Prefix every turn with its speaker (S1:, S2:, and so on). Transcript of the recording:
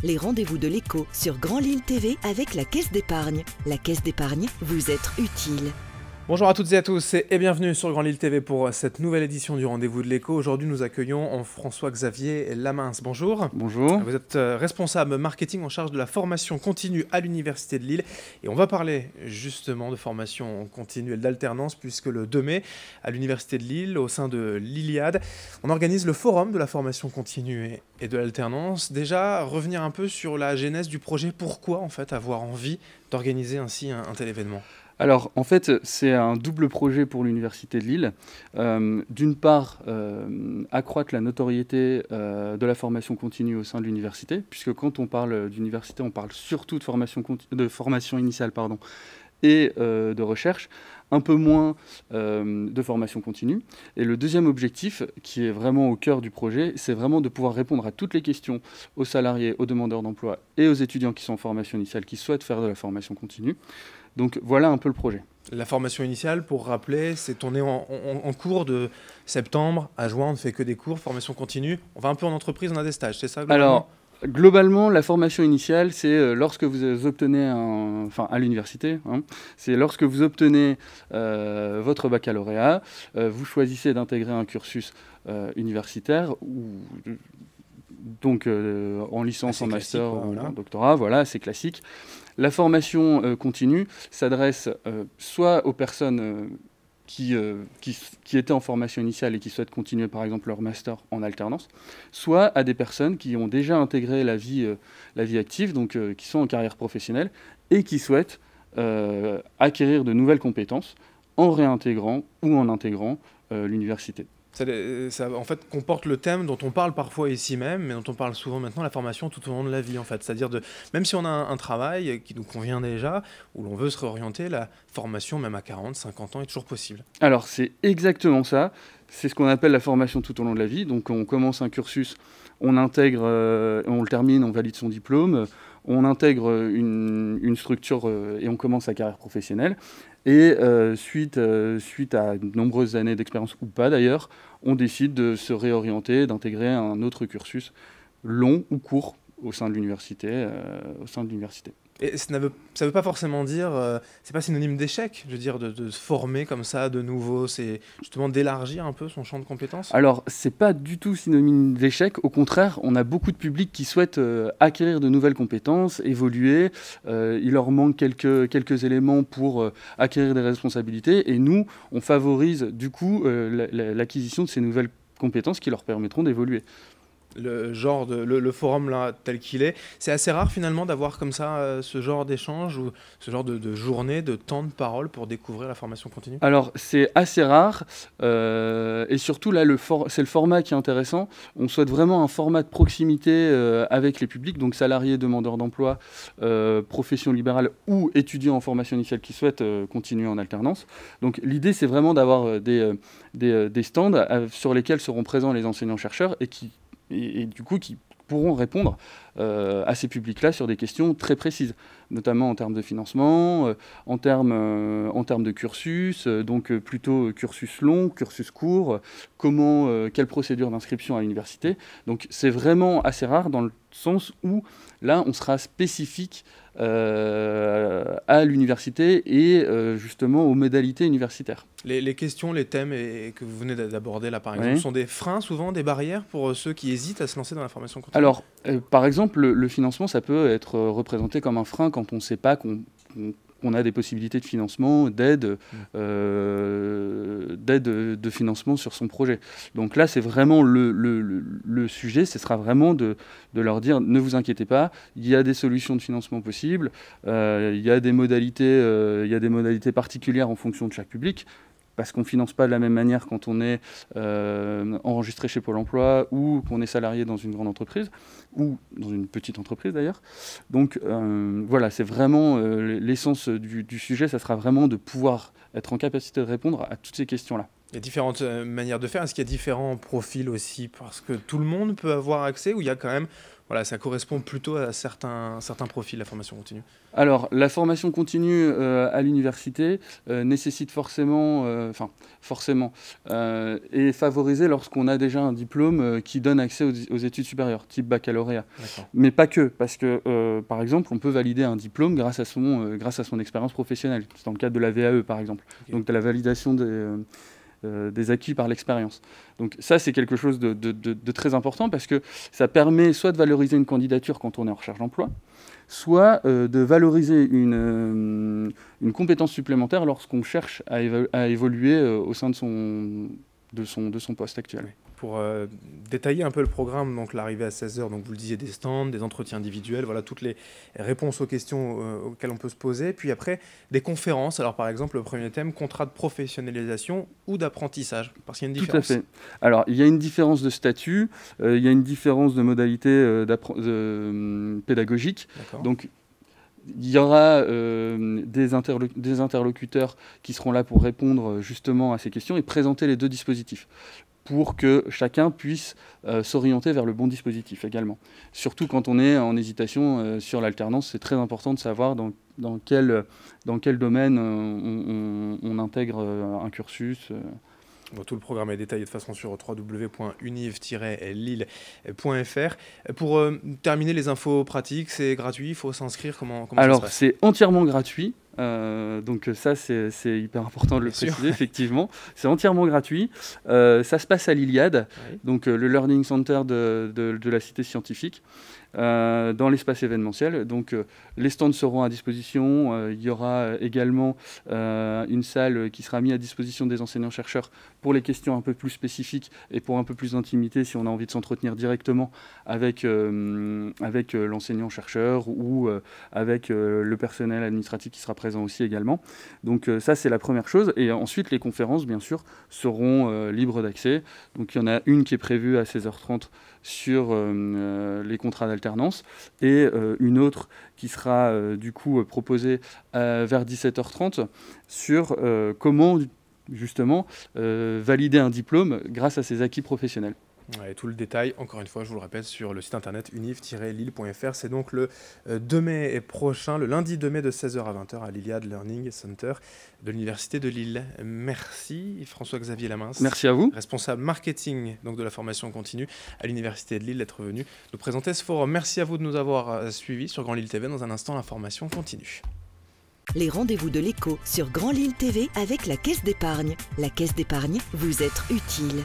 S1: Les rendez-vous de l'écho sur Grand Lille TV avec la Caisse d'épargne. La Caisse d'épargne, vous être utile.
S2: Bonjour à toutes et à tous et bienvenue sur Grand Lille TV pour cette nouvelle édition du Rendez-vous de l'écho. Aujourd'hui, nous accueillons François-Xavier Lamince. Bonjour.
S3: Bonjour.
S2: Vous êtes responsable marketing en charge de la formation continue à l'Université de Lille. Et on va parler justement de formation continue et d'alternance puisque le 2 mai, à l'Université de Lille, au sein de l'Iliade, on organise le forum de la formation continue et de l'alternance. Déjà, revenir un peu sur la genèse du projet. Pourquoi en fait avoir envie d'organiser ainsi un tel événement ?
S3: Alors, en fait, c'est un double projet pour l'Université de Lille. D'une part, accroître la notoriété de la formation continue au sein de l'université, puisque quand on parle d'université, on parle surtout de formation initiale et de recherche, un peu moins de formation continue. Et le deuxième objectif, qui est vraiment au cœur du projet, c'est vraiment de pouvoir répondre à toutes les questions aux salariés, aux demandeurs d'emploi et aux étudiants qui sont en formation initiale, qui souhaitent faire de la formation continue. Donc voilà un peu le projet.
S2: La formation initiale, pour rappeler, on est en cours de septembre à juin, on ne fait que des cours, formation continue. On va un peu en entreprise, on a des stages, c'est ça globalement ?
S3: Alors, globalement, la formation initiale, c'est lorsque vous obtenez à l'université, c'est lorsque vous obtenez votre baccalauréat, vous choisissez d'intégrer un cursus universitaire donc en licence, en master, en doctorat, voilà, c'est classique. La formation continue s'adresse soit aux personnes qui étaient en formation initiale et qui souhaitent continuer par exemple leur master en alternance, soit à des personnes qui ont déjà intégré la vie active, donc qui sont en carrière professionnelle et qui souhaitent acquérir de nouvelles compétences en réintégrant ou en intégrant l'université.
S2: Ça en fait comporte le thème dont on parle parfois ici même, mais dont on parle souvent maintenant, la formation tout au long de la vie en fait. C'est-à-dire même si on a un travail qui nous convient déjà, où l'on veut se réorienter, la formation même à 40, 50 ans est toujours possible.
S3: Alors c'est exactement ça, c'est ce qu'on appelle la formation tout au long de la vie. Donc on commence un cursus, on intègre, on le termine, on valide son diplôme, on intègre une structure et on commence sa carrière professionnelle. Et suite à de nombreuses années d'expérience, ou pas d'ailleurs, on décide de se réorienter, d'intégrer un autre cursus long ou court au sein de l'université.
S2: Et ça veut pas forcément dire, c'est pas synonyme d'échec, je veux dire, de se former comme ça de nouveau, c'est justement d'élargir un peu son champ de compétences.
S3: Alors, c'est pas du tout synonyme d'échec, au contraire, on a beaucoup de publics qui souhaitent acquérir de nouvelles compétences, évoluer, il leur manque quelques éléments pour acquérir des responsabilités, et nous, on favorise du coup l'acquisition de ces nouvelles compétences qui leur permettront d'évoluer.
S2: Le forum là tel qu'il est, c'est assez rare finalement d'avoir comme ça ce genre d'échange ou ce genre de journée, de temps de parole pour découvrir la formation continue.
S3: Alors c'est assez rare et surtout là c'est le format qui est intéressant. On souhaite vraiment un format de proximité avec les publics, donc salariés, demandeurs d'emploi, professions libérales ou étudiants en formation initiale qui souhaitent continuer en alternance. Donc l'idée c'est vraiment d'avoir des stands sur lesquels seront présents les enseignants-chercheurs et du coup qui pourront répondre à ces publics-là sur des questions très précises, notamment en termes de financement, en termes de cursus, donc plutôt cursus long, cursus court, quelle procédure d'inscription à l'université. Donc c'est vraiment assez rare dans le sens où là on sera spécifique à l'université et justement aux modalités universitaires.
S2: Les questions, les thèmes que vous venez d'aborder là par exemple, sont des freins souvent, des barrières pour ceux qui hésitent à se lancer dans la formation continue?
S3: Alors, par exemple, le financement, ça peut être représenté comme un frein quand on ne sait pas qu'on a des possibilités de financement, d'aide de financement sur son projet. Donc là, c'est vraiment le sujet, ce sera vraiment de leur dire ne vous inquiétez pas, il y a des solutions de financement possibles, il y a des modalités particulières en fonction de chaque public. Parce qu'on ne finance pas de la même manière quand on est enregistré chez Pôle emploi ou qu'on est salarié dans une grande entreprise, ou dans une petite entreprise d'ailleurs. Donc voilà, c'est vraiment l'essence du sujet, ça sera vraiment de pouvoir être en capacité de répondre à toutes ces questions-là.
S2: Il y a différentes manières de faire. Est-ce qu'il y a différents profils aussi? Parce que tout le monde peut avoir accès ou il y a quand même Voilà, ça correspond plutôt à certains profils, la formation continue.
S3: Alors, la formation continue à l'université nécessite forcément, est favorisée lorsqu'on a déjà un diplôme qui donne accès aux études supérieures, type baccalauréat. Mais pas que, parce que, par exemple, on peut valider un diplôme grâce à son expérience professionnelle. C'est dans le cadre de la VAE, par exemple. Okay. Donc, de la validation des acquis par l'expérience. Donc ça, c'est quelque chose de très important parce que ça permet soit de valoriser une candidature quand on est en recherche d'emploi, soit de valoriser une compétence supplémentaire lorsqu'on cherche à évoluer au sein de son poste actuel.
S2: Oui. Pour détailler un peu le programme, donc l'arrivée à 16h, donc vous le disiez, des stands, des entretiens individuels, voilà toutes les réponses aux questions auxquelles on peut se poser. Puis après, des conférences. Alors par exemple, le premier thème, contrat de professionnalisation ou d'apprentissage, parce qu'il y a une différence.
S3: Tout à fait. Alors il y a une différence de statut, il y a une différence de modalité pédagogique. Donc il y aura des interlocuteurs qui seront là pour répondre justement à ces questions et présenter les deux dispositifs, pour que chacun puisse s'orienter vers le bon dispositif également. Surtout quand on est en hésitation sur l'alternance, c'est très important de savoir dans quel domaine on intègre un cursus.
S2: Bon, tout le programme est détaillé de façon sur www.univ-lille.fr. Pour terminer, les infos pratiques, c'est gratuit, il faut s'inscrire, comment ça se passe ?
S3: Alors, c'est entièrement gratuit. Donc ça, c'est hyper important de le préciser, effectivement. C'est entièrement gratuit. Ça se passe à l'Iliade, oui. Donc le Learning Center de la Cité Scientifique, dans l'espace événementiel. Donc les stands seront à disposition. Il y aura également une salle qui sera mise à disposition des enseignants-chercheurs pour les questions un peu plus spécifiques et pour un peu plus d'intimité si on a envie de s'entretenir directement avec l'enseignant-chercheur ou avec le personnel administratif qui sera présent aussi également. Donc ça, c'est la première chose. Et ensuite, les conférences, bien sûr, seront libres d'accès. Donc il y en a une qui est prévue à 16h30 sur les contrats d'alternance et une autre qui sera du coup proposée vers 17h30 sur comment justement valider un diplôme grâce à ses acquis professionnels.
S2: Ouais, tout le détail, encore une fois, je vous le répète, sur le site internet univ-lille.fr. C'est donc le 2 mai prochain, le lundi 2 mai de 16h à 20h à l'Iliade Learning Center de l'Université de Lille. Merci François-Xavier Lamince.
S3: Merci à vous.
S2: Responsable marketing donc, de la formation continue à l'Université de Lille, d'être venu nous présenter ce forum. Merci à vous de nous avoir suivis sur Grand Lille TV. Dans un instant, l'information continue.
S1: Les rendez-vous de l'écho sur Grand Lille TV avec la Caisse d'épargne. La Caisse d'épargne, vous êtes utile.